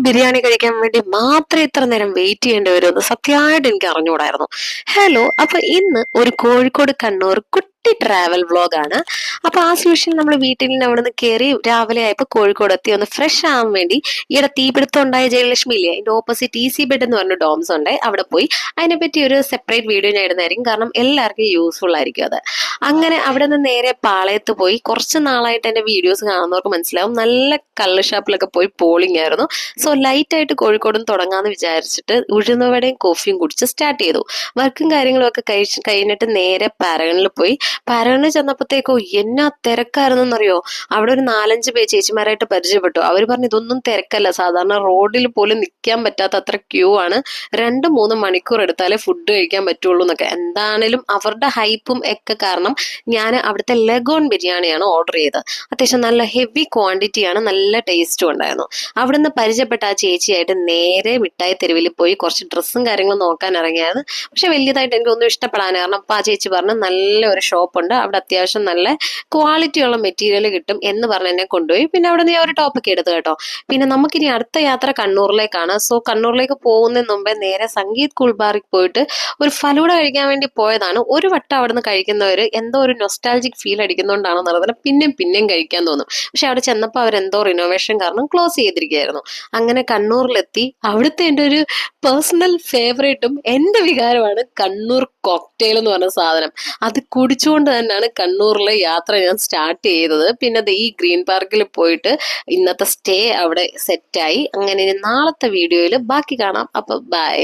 ബിരിയാണി കഴിക്കാൻ വേണ്ടി മാത്രം ഇത്ര നേരം വെയിറ്റ് ചെയ്യേണ്ടി വരുമെന്ന് സത്യമായിട്ട് എനിക്ക് അറിഞ്ഞുകൂടായിരുന്നു. ഹലോ, അപ്പൊ ഇന്ന് ഒരു കോഴിക്കോട് കണ്ണൂർ കുട്ടി ട്രാവൽ വ്ളോഗാണ്. അപ്പൊ ആസ് യൂഷ്വൽ നമ്മൾ വീട്ടിൽ നിന്ന് അവിടെ നിന്ന് കയറി രാവിലെ ആയപ്പോൾ കോഴിക്കോട് എത്തി ഒന്ന് ഫ്രഷ് ആവാൻ വേണ്ടി ഈയിടെ തീപിടുത്തം ഉണ്ടായ ജയലക്ഷ്മി ഇല്ലേ, അതിന്റെ ഓപ്പോസിറ്റ് ഈസി ബെഡ് എന്ന് പറഞ്ഞ ഡോംസ് ഉണ്ട്, അവിടെ പോയി അതിനെപ്പറ്റി ഒരു സെപ്പറേറ്റ് വീഡിയോ ഞാൻ ഇടുന്നതായിരിക്കും. കാരണം എല്ലാവർക്കും യൂസ്ഫുൾ ആയിരിക്കും അത്. അങ്ങനെ അവിടെ നിന്ന് നേരെ പാളയത്ത് പോയി. കുറച്ച് നാളായിട്ട് എന്റെ വീഡിയോസ് കാണുന്നവർക്ക് മനസ്സിലാവും, നല്ല കള്ള് ഷാപ്പിലൊക്കെ പോയി പോളിംഗ് ആയിരുന്നു. സോ ലൈറ്റ് ആയിട്ട് കോഴിക്കോടും തുടങ്ങാന്ന് വിചാരിച്ചിട്ട് ഉഴുന്നുവടയും കോഫിയും കുടിച്ച് സ്റ്റാർട്ട് ചെയ്തു. വർക്കും കാര്യങ്ങളും ഒക്കെ കഴിഞ്ഞിട്ട് നേരെ പാരഗണിൽ പോയി. പാരഗണിൽ ചെന്നപ്പോഴത്തേക്കോ എന്നാ തിരക്കായിരുന്നു എന്നറിയോ. അവിടെ ഒരു 4-5 പേര് ചേച്ചിമാരായിട്ട് പരിചയപ്പെട്ടു. അവർ പറഞ്ഞു ഇതൊന്നും തിരക്കല്ല, സാധാരണ റോഡിൽ പോലും നിൽക്കാൻ പറ്റാത്ത അത്ര ക്യൂ ആണ്, 2-3 മണിക്കൂർ എടുത്താലേ ഫുഡ് കഴിക്കാൻ പറ്റുള്ളൂ എന്നൊക്കെ. എന്താണേലും അവരുടെ ഹൈപ്പും ഒക്കെ കാരണം ഞാൻ അവിടുത്തെ ലഗോൺ ബിരിയാണിയാണ് ഓർഡർ ചെയ്തത്. അത്യാവശ്യം നല്ല ഹെവി ക്വാണ്ടിറ്റിയാണ്, നല്ല ടേസ്റ്റും ഉണ്ടായിരുന്നു. അവിടുന്ന് പരിചയപ്പെട്ട ആ ചേച്ചിയായിട്ട് നേരെ മിഠായി തെരുവിൽ പോയി കുറച്ച് ഡ്രസ്സും കാര്യങ്ങളും നോക്കാൻ ഇറങ്ങിയത്. പക്ഷെ വലിയതായിട്ട് എനിക്കൊന്നും ഇഷ്ടപ്പെടാൻ, കാരണം അപ്പൊ ആ ചേച്ചി പറഞ്ഞു നല്ല ഒരു ഷോപ്പുണ്ട്, അവിടെ അത്യാവശ്യം നല്ല ക്വാളിറ്റിയുള്ള മെറ്റീരിയൽ കിട്ടും എന്ന് പറഞ്ഞ് എന്നെ കൊണ്ടുപോയി. പിന്നെ അവിടെ നിന്ന് ഒരു ടോപ്പൊക്കെ എടുത്തു കേട്ടോ. പിന്നെ നമുക്കിനി അടുത്ത യാത്ര കണ്ണൂരിലേക്കാണ്. സോ കണ്ണൂരിലേക്ക് പോകുന്നതിന് മുമ്പേ നേരെ സംഗീത് കുൾബാറിൽ പോയിട്ട് ഒരു ഫലൂഡ കഴിക്കാൻ വേണ്ടി പോയതാണ്. ഒരു വട്ടം അവിടുന്ന് കഴിക്കുന്നവര് എന്തോ ഒരു നൊസ്റ്റാൾജിക് ഫീൽ അടിക്കുന്നതുകൊണ്ടാണെന്ന് അറിയത്തില്ല, പിന്നെയും കഴിക്കാൻ തോന്നും. പക്ഷെ അവിടെ ചെന്നപ്പോൾ അവരെന്തോ റിനോവേഷൻ കാരണം ക്ലോസ് ചെയ്തിരിക്കുകയായിരുന്നു. അങ്ങനെ കണ്ണൂരിലെത്തി. അവിടുത്തെ എൻ്റെ ഒരു പേഴ്സണൽ ഫേവറേറ്റും എൻ്റെ വികാരമാണ് കണ്ണൂർ കോക്ടെയിൽ എന്ന് പറഞ്ഞ സാധനം. അത് കുടിച്ചുകൊണ്ട് തന്നെയാണ് കണ്ണൂരിലെ യാത്ര ഞാൻ സ്റ്റാർട്ട് ചെയ്തത്. പിന്നെ ഈ ഗ്രീൻ പാർക്കിൽ പോയിട്ട് ഇന്നത്തെ സ്റ്റേ അവിടെ സെറ്റായി. അങ്ങനെ നാളത്തെ വീഡിയോയിൽ ബാക്കി കാണാം. അപ്പൊ ബൈ.